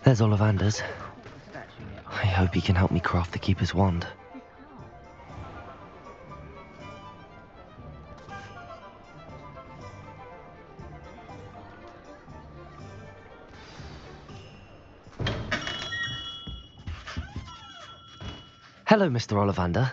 There's Ollivander's. I hope he can help me craft the Keeper's wand. Hello, Mr. Ollivander.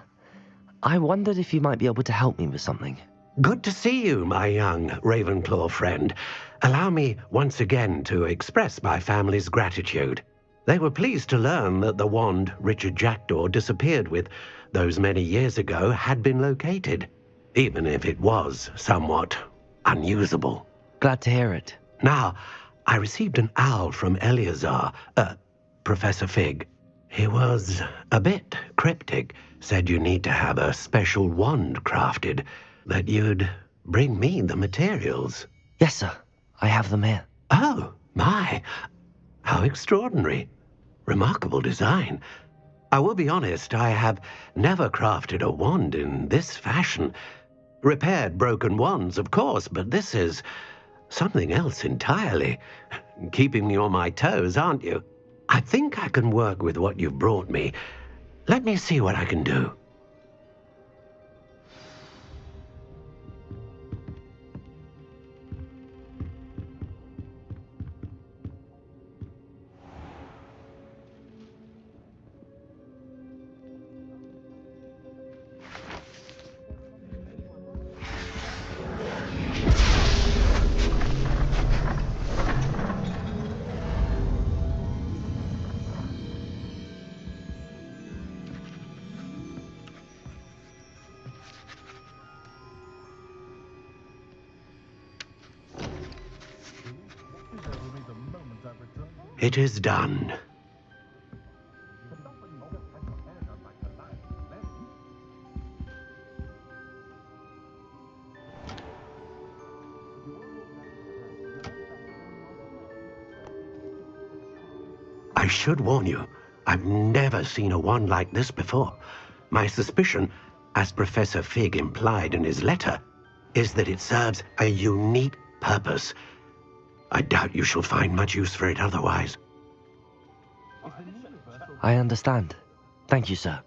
I wondered if you might be able to help me with something. Good to see you, my young Ravenclaw friend. Allow me once again to express my family's gratitude. They were pleased to learn that the wand Richard Jackdaw disappeared with those many years ago had been located, even if it was somewhat unusable. Glad to hear it. Now, I received an owl from Eleazar, Professor Fig. He was a bit cryptic, said you need to have a special wand crafted, that you'd bring me the materials. Yes, sir. I have them here. Oh, my. How extraordinary. Remarkable design. I will be honest, I have never crafted a wand in this fashion. Repaired broken wands, of course, but this is something else entirely. Keeping me on my toes, aren't you? I think I can work with what you've brought me. Let me see what I can do. It is done. I should warn you, I've never seen a wand like this before. My suspicion, as Professor Fig implied in his letter, is that it serves a unique purpose. I doubt you shall find much use for it otherwise. I understand. Thank you, sir.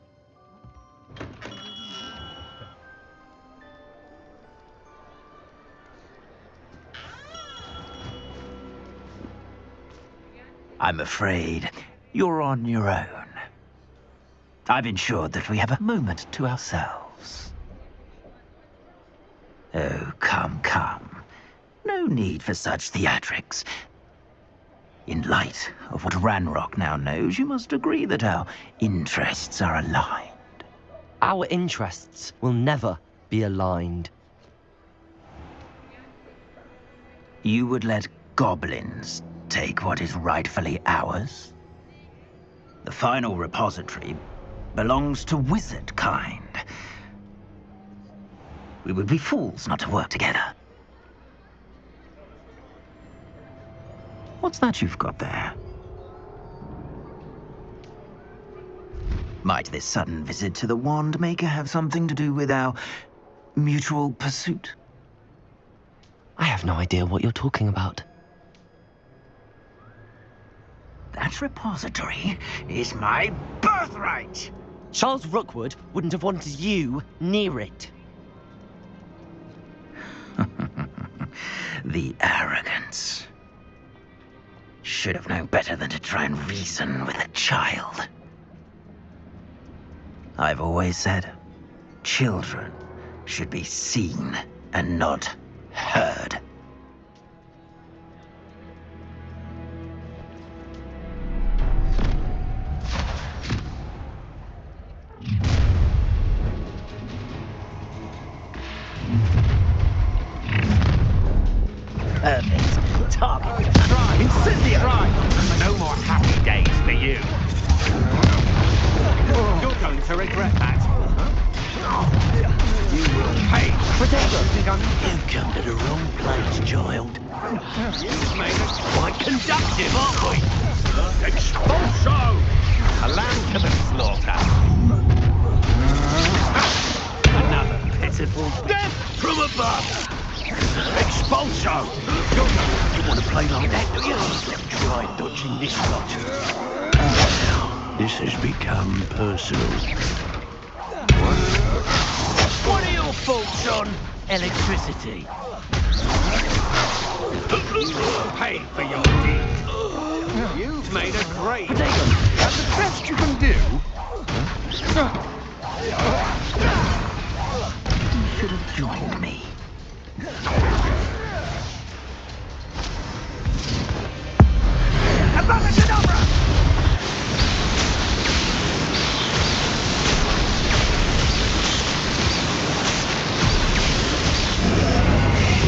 I'm afraid you're on your own. I've ensured that we have a moment to ourselves. Oh, come, come. No need for such theatrics. In light of what Ranrock now knows, you must agree that our interests are aligned. Our interests will never be aligned. You would let goblins take what is rightfully ours? The final repository belongs to wizard kind. We would be fools not to work together. What's that you've got there? Might this sudden visit to the Wand Maker have something to do with our mutual pursuit? I have no idea what you're talking about. That repository is my birthright! Charles Rookwood wouldn't have wanted you near it. The arrogance. Should have known better than to try and reason with a child. I've always said, children should be seen and not heard. Perfect. Target. Try. Incendiary. Try. No more happy days for you. You're going to regret that. You will pay. You come to the wrong place, child. You've made us quite conductive, aren't we? Expulso! A lamb to the slaughter. Another pitiful death from above. Expulso! You want to play like that, do you? Try, don't watching this lot. This has become personal. What are your thoughts on electricity? Pay for your deed. You've made a grave. That's the best you can do. You should have joined me.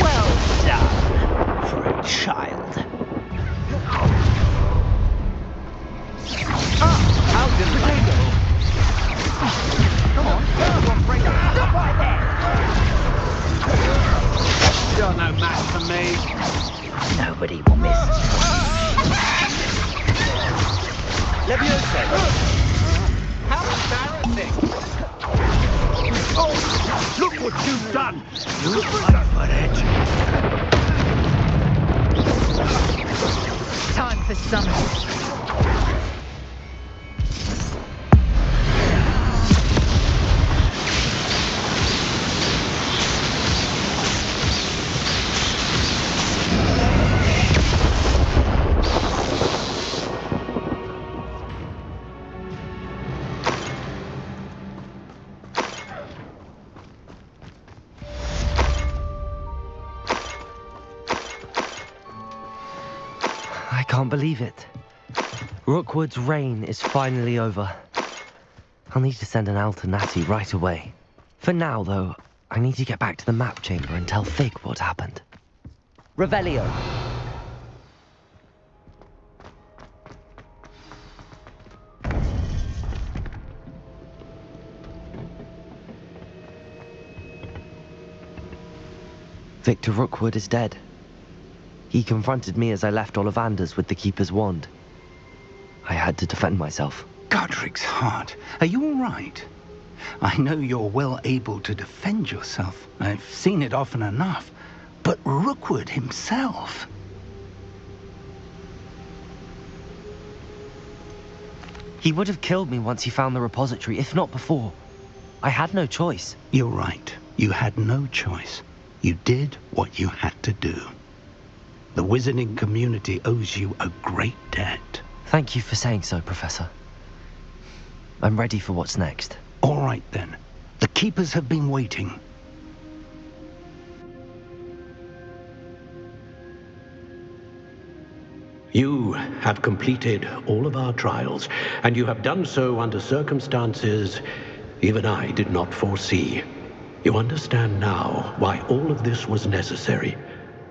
Well done for a child. How did the day go? Come on, break up. Stop right there. You're no match for me. Nobody will miss. Leviosa. How embarrassing. Oh, look what you've done. You fight for it. Time for summoning. I can't believe it. Rookwood's reign is finally over. I'll need to send an owl to Natty right away. For now, though, I need to get back to the map chamber and tell Fig what happened. Revelio. Victor Rookwood is dead. He confronted me as I left Ollivander's with the Keeper's wand. I had to defend myself. Godric's heart, are you all right? I know you're well able to defend yourself. I've seen it often enough. But Rookwood himself... He would have killed me once he found the repository, if not before. I had no choice. You're right. You had no choice. You did what you had to do. The wizarding community owes you a great debt. Thank you for saying so, Professor. I'm ready for what's next. All right, then. The Keepers have been waiting. You have completed all of our trials, and you have done so under circumstances even I did not foresee. You understand now why all of this was necessary.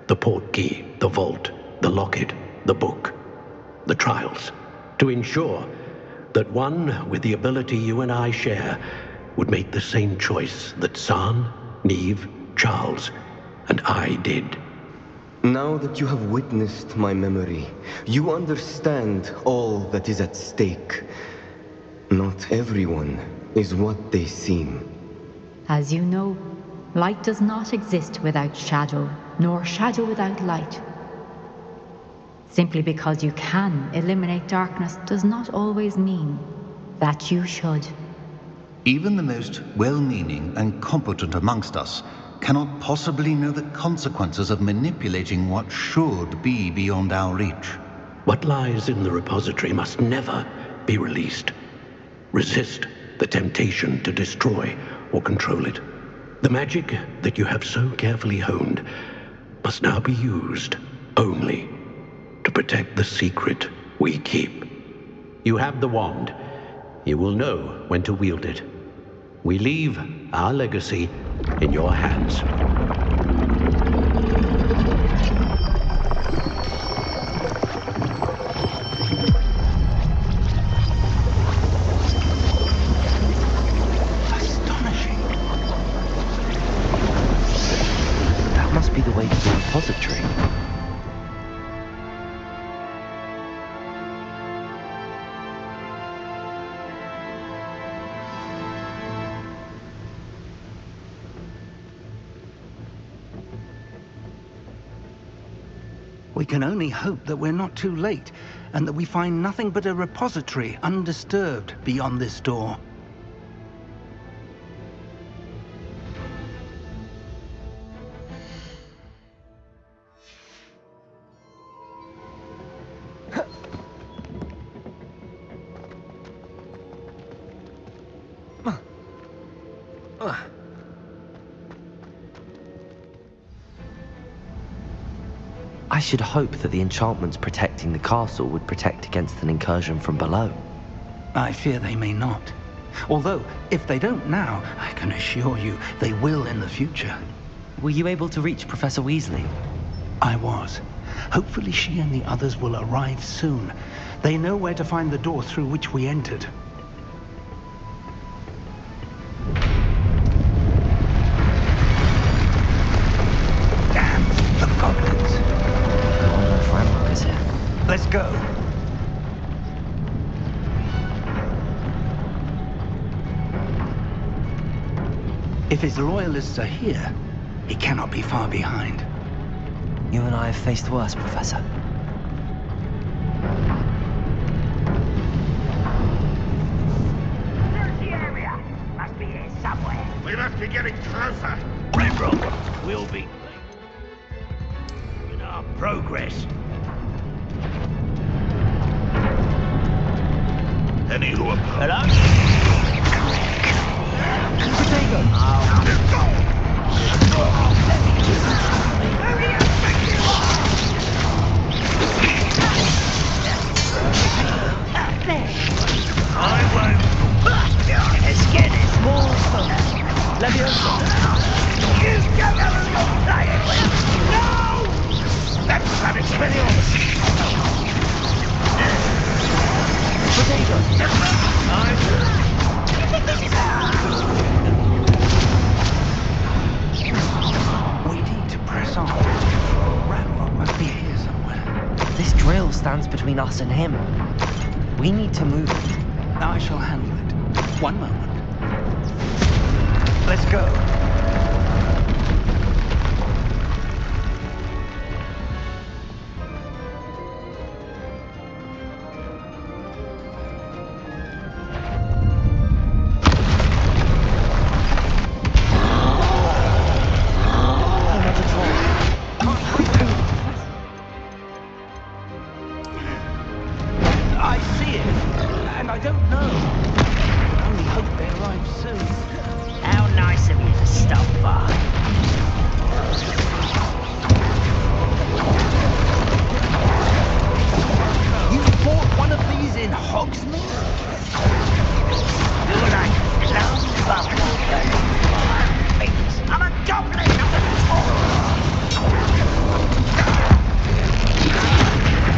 The portkey, the vault, the locket, the book, the trials, to ensure that one with the ability you and I share would make the same choice that San, Neve, Charles, and I did. Now that you have witnessed my memory, you understand all that is at stake. Not everyone is what they seem. As you know, light does not exist without shadow, nor shadow without light. Simply because you can eliminate darkness does not always mean that you should. Even the most well-meaning and competent amongst us cannot possibly know the consequences of manipulating what should be beyond our reach. What lies in the repository must never be released. Resist the temptation to destroy or control it. The magic that you have so carefully honed must now be used only to protect the secret we keep. You have the wand. You will know when to wield it. We leave our legacy in your hands. Astonishing. That must be the way to the repository. We can only hope that we're not too late, and that we find nothing but a repository undisturbed beyond this door. I should hope that the enchantments protecting the castle would protect against an incursion from below. I fear they may not. Although, if they don't now, I can assure you they will in the future. Were you able to reach Professor Weasley? I was. Hopefully she and the others will arrive soon. They know where to find the door through which we entered. Damn, the goblins. I wonder if Ranrock is here. Let's go. If his loyalists are here, he cannot be far behind. You and I have faced worse, Professor. Search the area. Must be here somewhere. We must be getting closer. Ranrock will be late in our progress. Any who oppose. Hello? We need to press on. Ranrock must be here somewhere. This drill stands between us and him. We need to move it. I shall handle it. One moment. Let's go. I see it, and I don't know. I only hope they arrive soon. How nice of you to stop by. You bought one of these in Hogsmeade? You're like clown bubble, baby. I'm a goblin, not a toy.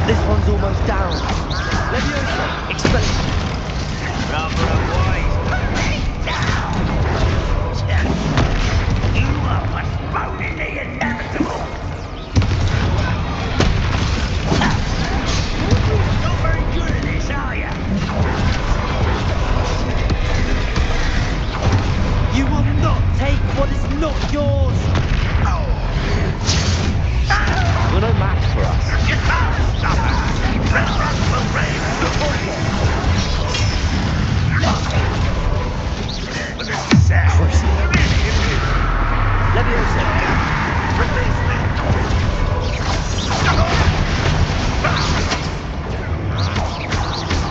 This one's almost down. Leviosa, expel. Rather a wise down. You are postponing the inevitable. Not very good at this, are you? You will not take what is not yours. You're no match for us. You can't stop us. Ranrock will reign supreme. But this is sad. Leviosa. Release me.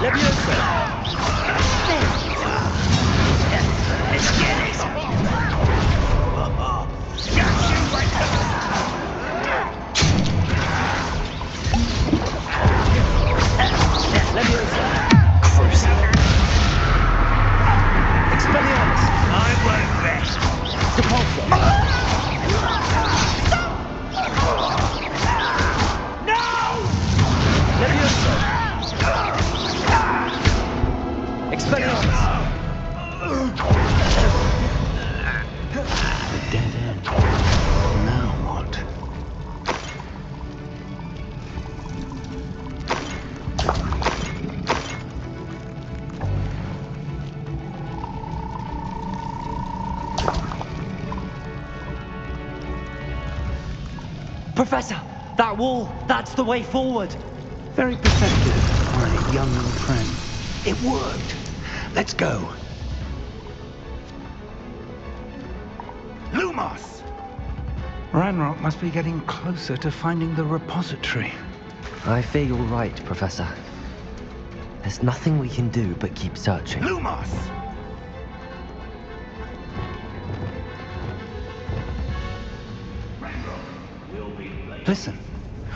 Leviosa. Let's get it. Just you wait. Leviosa. Crucial. Expelliarmus. I won't rest. Depulso. No! Leviosa. Expelliarmus. Dead end. Now what? Professor, That wall, that's the way forward. Very perceptive, my young friend. It worked. Let's go. Lumos! Ranrock must be getting closer to finding the repository. I fear you're right, Professor. There's nothing we can do but keep searching. Lumos! Listen,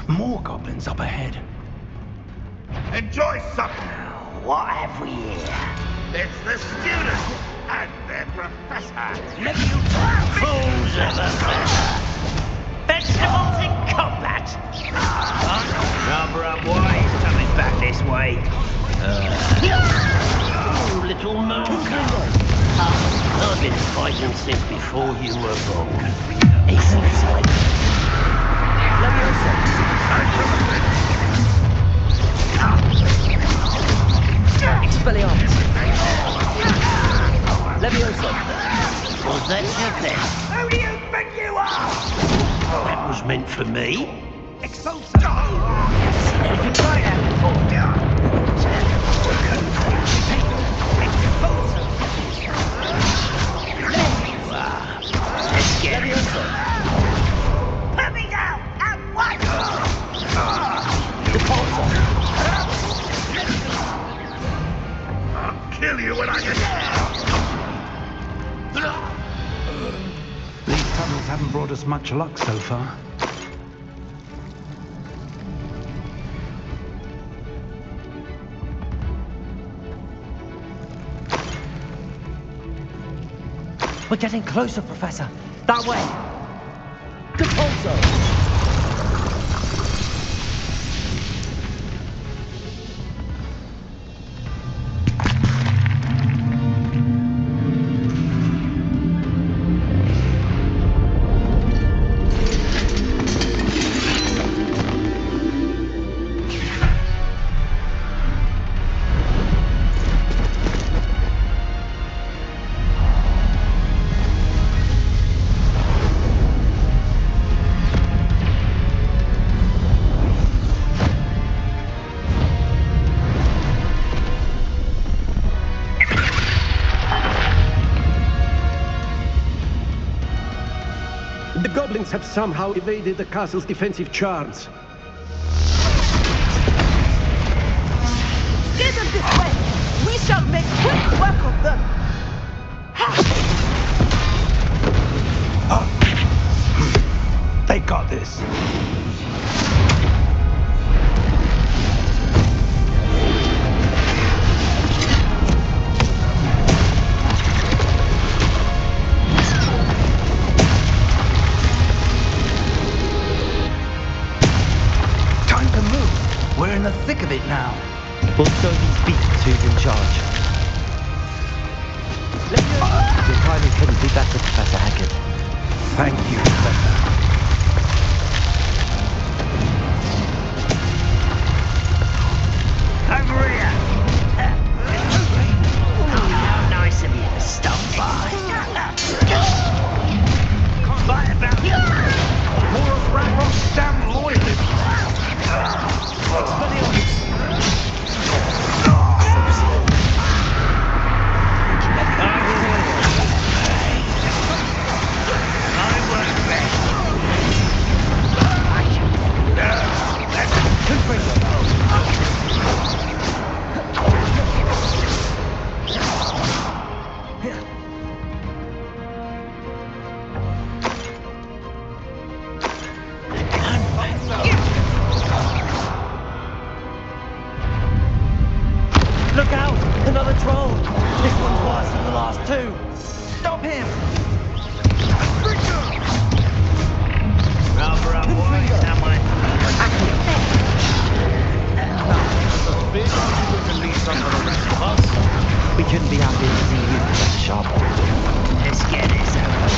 more goblins up ahead. Enjoy something. What have we here? It's the students and their professor. Let you fools of a feather. Vegetables in combat. Rub, boy, he's coming back this way. Oh, little mooncalf. I've been fighting since before you were born. Exciting. Expelliarmus! Levioso! Was that your best? Who do you think you are? That was meant for me. Let's get it. Put me down at once! I'll kill you when I get These tunnels haven't brought us much luck so far. We're getting closer, Professor. That way. Depulso! The goblins have somehow evaded the castle's defensive charms. Steer them this way! We shall make quick work of them! They got this. Time to move. We're in the thick of it now. We'll show these beasts who's in charge. Your timing couldn't be better, Professor Hackett. Thank you, Professor. Over here. How nice of you to stop by. Fight about more of Ranrock's damn loyalists. Look out! Another troll! This one's worse than the last two! Stop him! Rub, boy, someone. We couldn't be happy to see you, Professor Sharp. Let's get this over.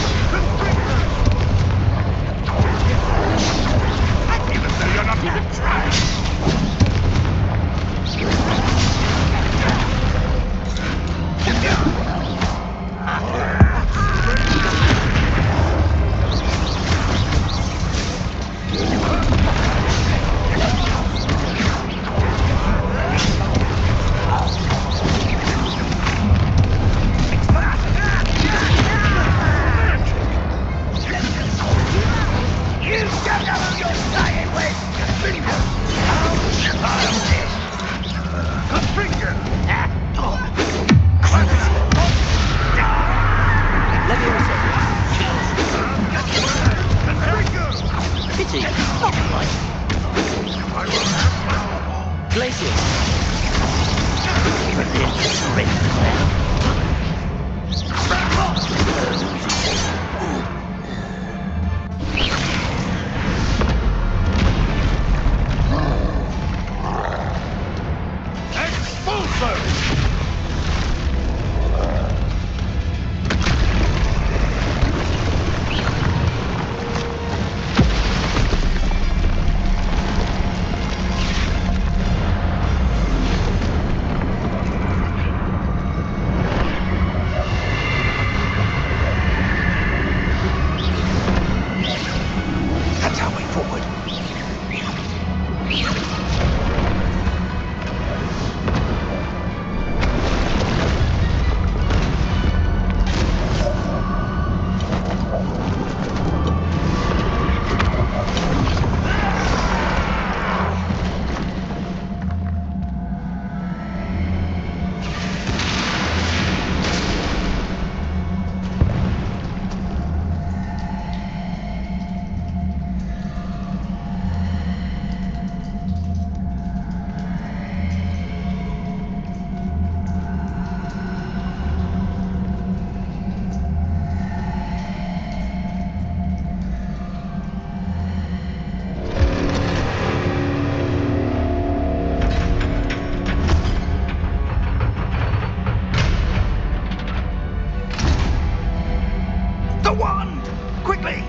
Even though you're not even trying. Quickly!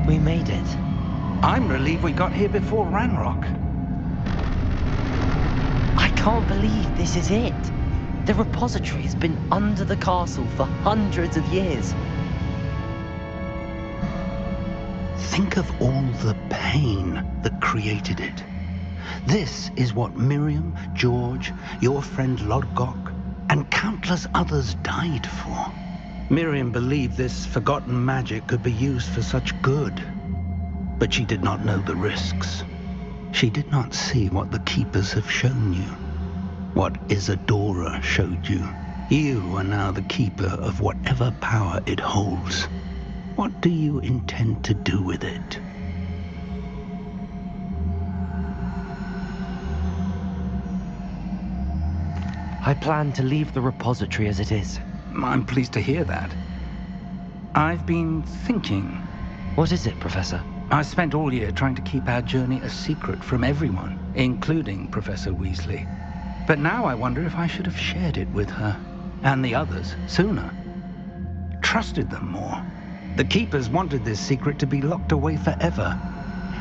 We made it. I'm relieved we got here before Ranrock. I can't believe this is it. The repository has been under the castle for hundreds of years. Think of all the pain that created it. This is what Miriam, George, your friend Lodgok, and countless others died for. Miriam believed this forgotten magic could be used for such good, but she did not know the risks. She did not see what the Keepers have shown you, what Isadora showed you. You are now the keeper of whatever power it holds. What do you intend to do with it? I plan to leave the repository as it is. I'm pleased to hear that. I've been thinking. What is it, Professor? I spent all year trying to keep our journey a secret from everyone, including Professor Weasley. But now I wonder if I should have shared it with her, and the others, sooner. Trusted them more. The Keepers wanted this secret to be locked away forever.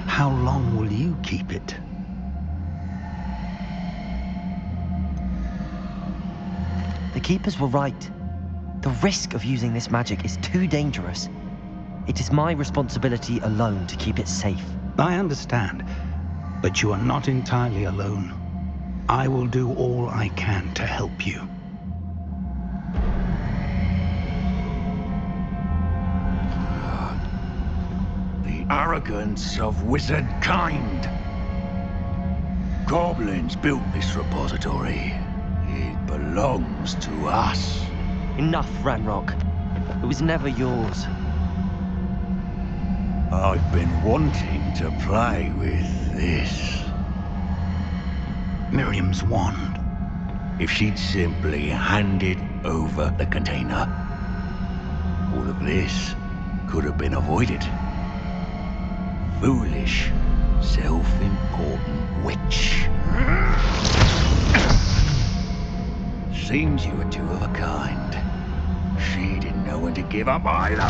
How long will you keep it? The Keepers were right. The risk of using this magic is too dangerous. It is my responsibility alone to keep it safe. I understand, but you are not entirely alone. I will do all I can to help you. The arrogance of wizard kind. Goblins built this repository. It belongs to us. Enough, Ranrock. It was never yours. I've been wanting to play with this. Miriam's wand. If she'd simply handed over the container, all of this could have been avoided. Foolish, self-important witch. Seems you were two of a kind. She didn't know when to give up either.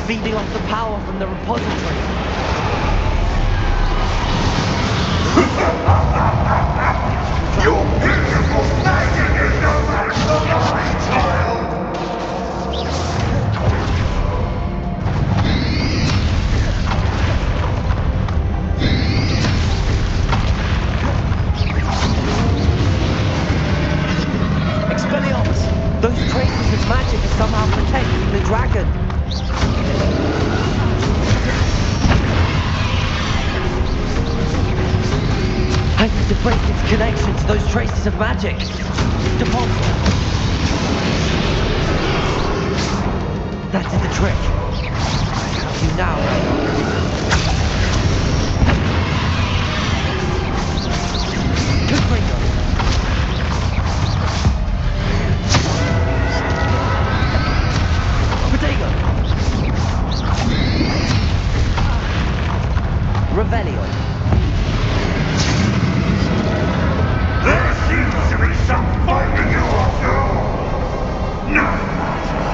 Feeding off the power from the repository. Your beautiful magic is no match for mine, child! Expelliarmus! Those traces of magic are somehow protecting the dragon. I need to break its connection to those traces of magic. Depulsor. That is the trick. I have you now, Ranrock. Confringo. Protego. Revelio. There seems to be some fight in you after all. No matter.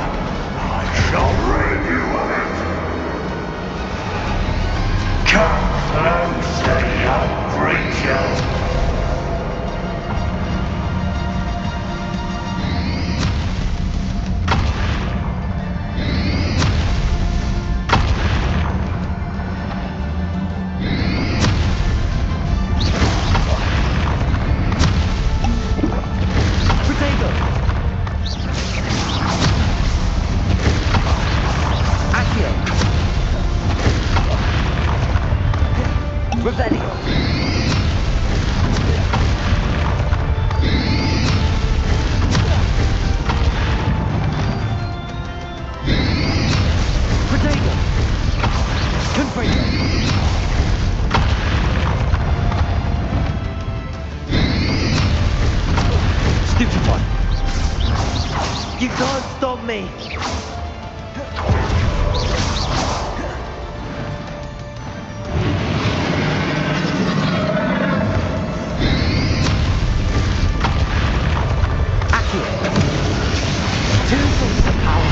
I shall rid you of it. Come closer, young creature. You can't stop me! Two sources of power.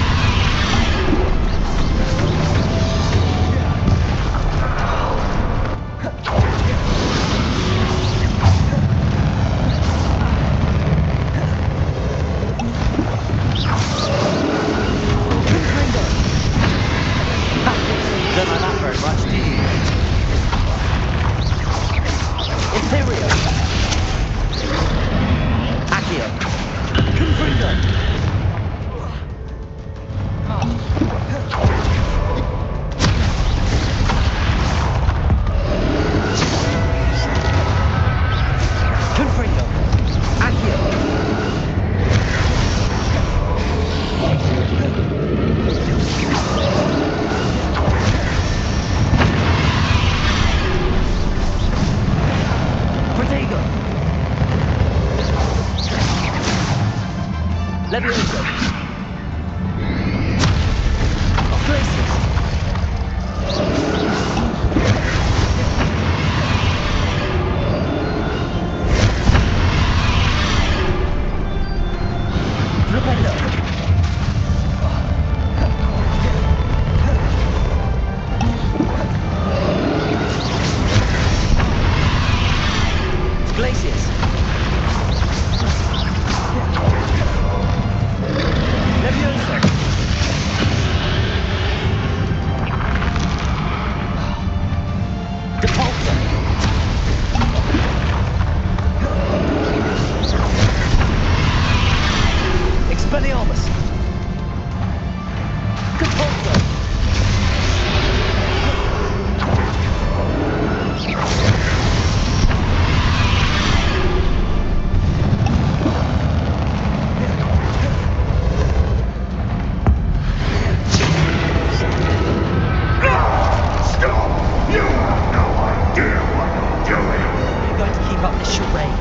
Don't like that very much, do you? Imperial. Accio. Confringo. Confringo. Accio. Protego. Levioso. Glacius. Repello. Glacius. Levioso. Depulsor. Expelliarmus. Depulsor. Stop! You have no idea what you're doing. You're going to keep up this charade.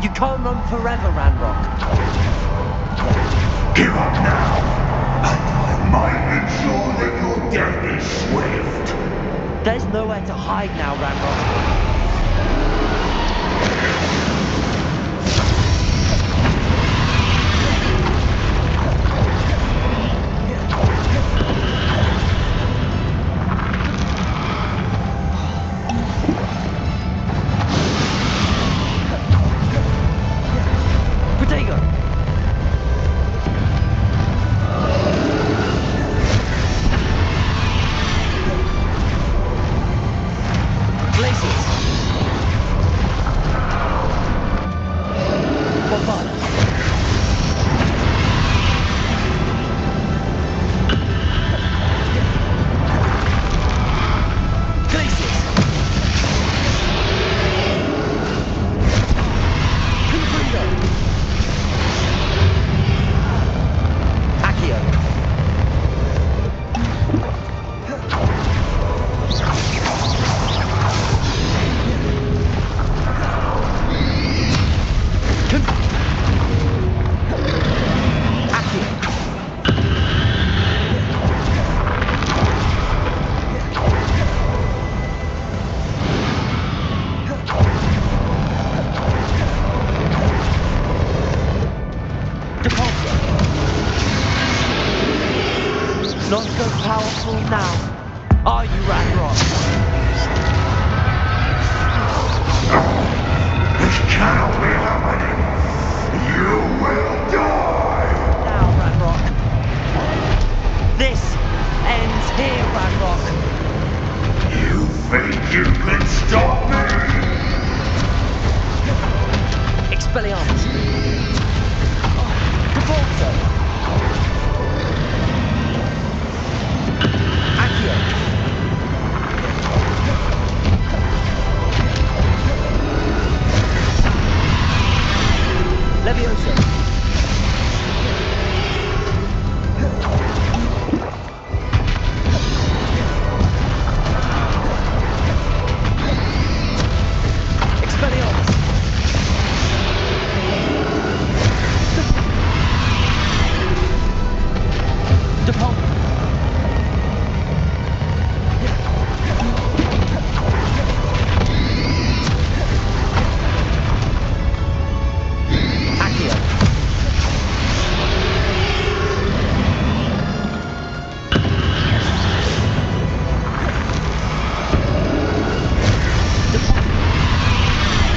You can't run forever, Ranrock. Give up now, and I might ensure that your death is swift. There's nowhere to hide now, Ranrock. Not so powerful now. Are you, Ranrock? This cannot be happening. You will die. Now, Ranrock. This ends here, Ranrock. You think you can stop me? Expelliarmus. Defaulto. Accio. Levioso. Expelliarmus. Depult. Accio.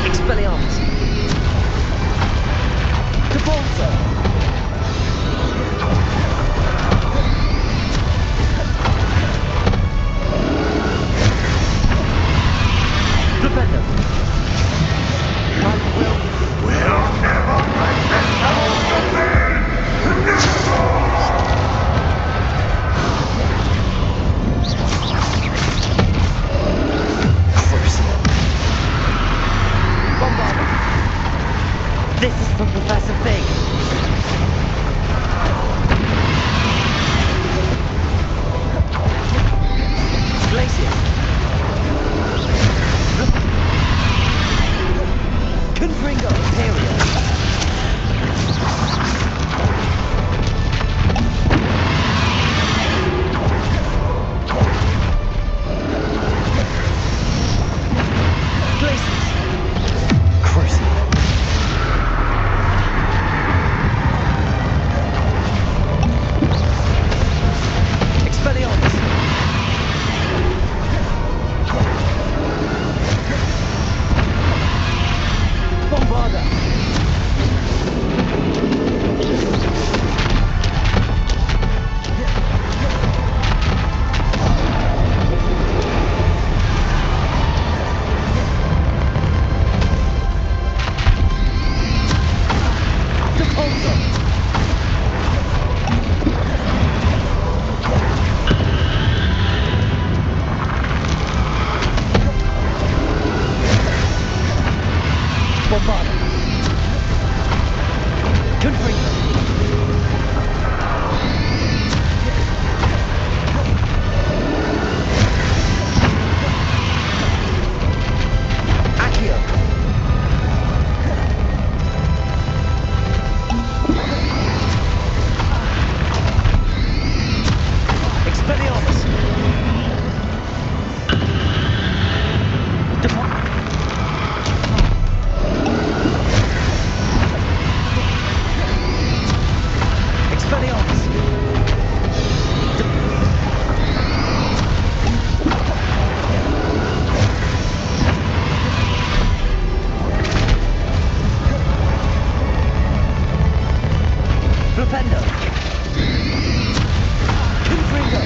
Expelliarmus. Defaulto. Flipendo. I will. We'll never make this house again! Never! Crucible. Bombardment. This is for Professor Fig. Glacier. Confringo Imperial. Glaciers. Crucible. Expelliarmus. Bombarda. Defaulto. Bombarda. Confringo. Accio. Expelliarmus. Expelliarmus. Flipendo. Confringo.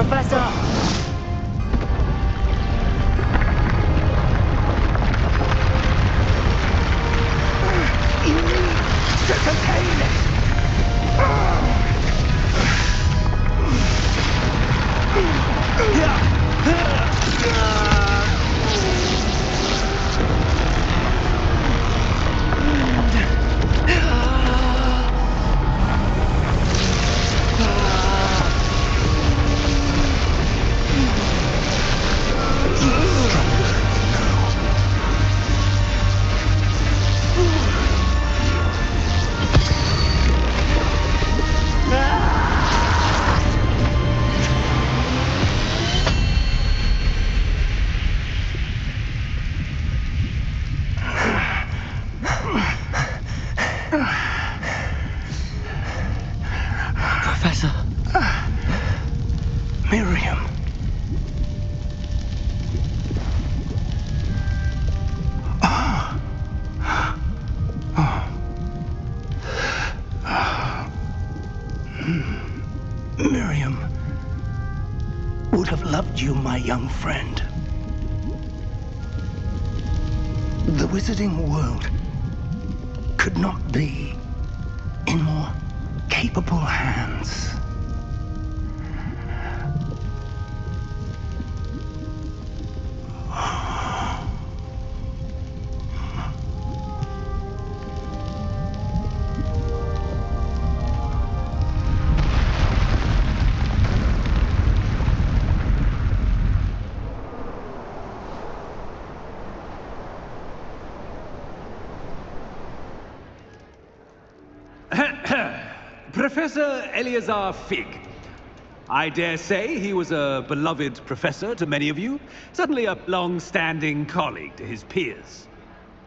Professor! You need to contain it! Professor. Miriam. Miriam would have loved you, my young friend. The wizarding world could not be in more capable hands. Professor Eleazar Fig. I dare say he was a beloved professor to many of you, certainly a long-standing colleague to his peers.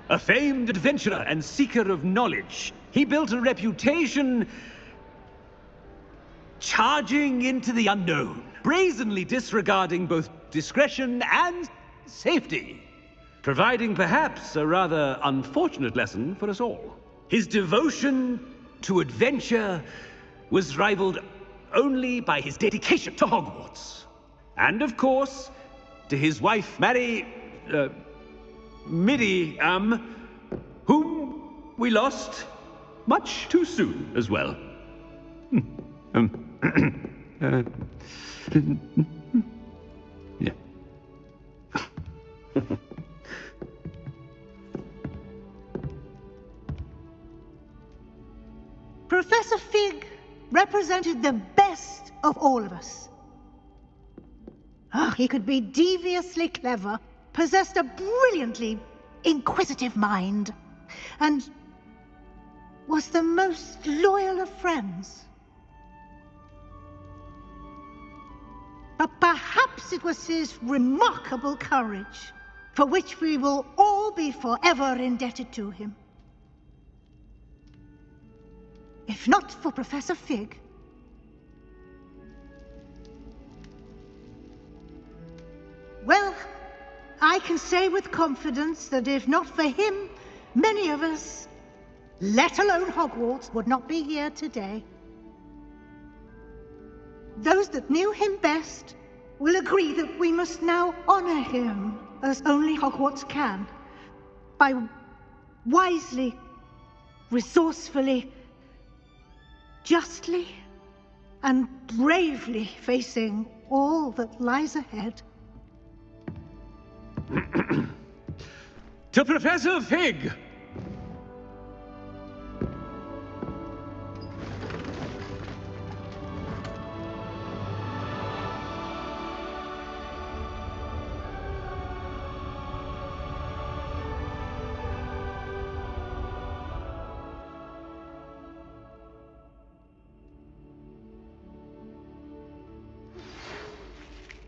A famed adventurer and seeker of knowledge, he built a reputation charging into the unknown, brazenly disregarding both discretion and safety, providing perhaps a rather unfortunate lesson for us all. His devotion to adventure was rivaled only by his dedication to Hogwarts. And of course, to his wife, Midi, whom we lost much too soon as well. Yeah. Professor Fig represented the best of all of us. He could be deviously clever, possessed a brilliantly inquisitive mind, and was the most loyal of friends. But perhaps it was his remarkable courage, for which we will all be forever indebted to him. If not for Professor Fig, well, I can say with confidence that if not for him, many of us, let alone Hogwarts, would not be here today. Those that knew him best will agree that we must now honor him as only Hogwarts can, by wisely, resourcefully, justly, and bravely facing all that lies ahead. To Professor Fig!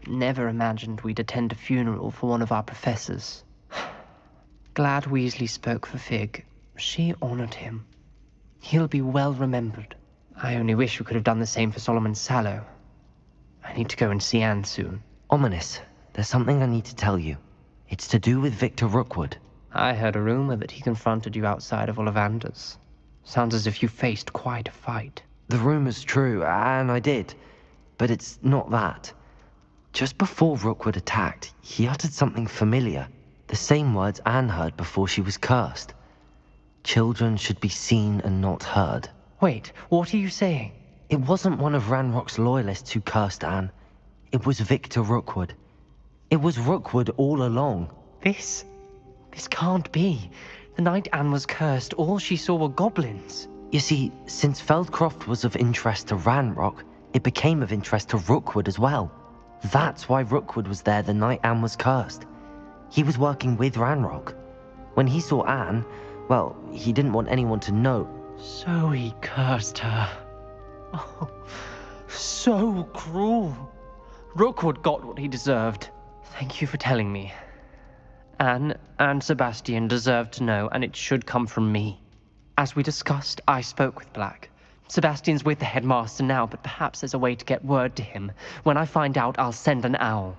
Never imagined we'd attend a funeral for one of our professors. Glad Weasley spoke for Fig. She honored him. He'll be well remembered. I only wish we could have done the same for Solomon Sallow. I need to go and see Anne soon. Ominous, there's something I need to tell you. It's to do with Victor Rookwood. I heard a rumor that he confronted you outside of Ollivander's. Sounds as if you faced quite a fight. The rumor's true, and I did. But it's not that. Just before Rookwood attacked, he uttered something familiar. The same words Anne heard before she was cursed. Children should be seen and not heard. Wait, what are you saying? It wasn't one of Ranrock's loyalists who cursed Anne. It was Victor Rookwood. It was Rookwood all along. This can't be. The night Anne was cursed, all she saw were goblins. You see, since Feldcroft was of interest to Ranrock, it became of interest to Rookwood as well. That's why Rookwood was there the night Anne was cursed. He was working with Ranrock. When he saw Anne, well, he didn't want anyone to know. So he cursed her. Oh, so cruel. Rookwood got what he deserved. Thank you for telling me. Anne and Sebastian deserved to know, and it should come from me. As we discussed, I spoke with Black. Sebastian's with the headmaster now, but perhaps there's a way to get word to him. When I find out, I'll send an owl.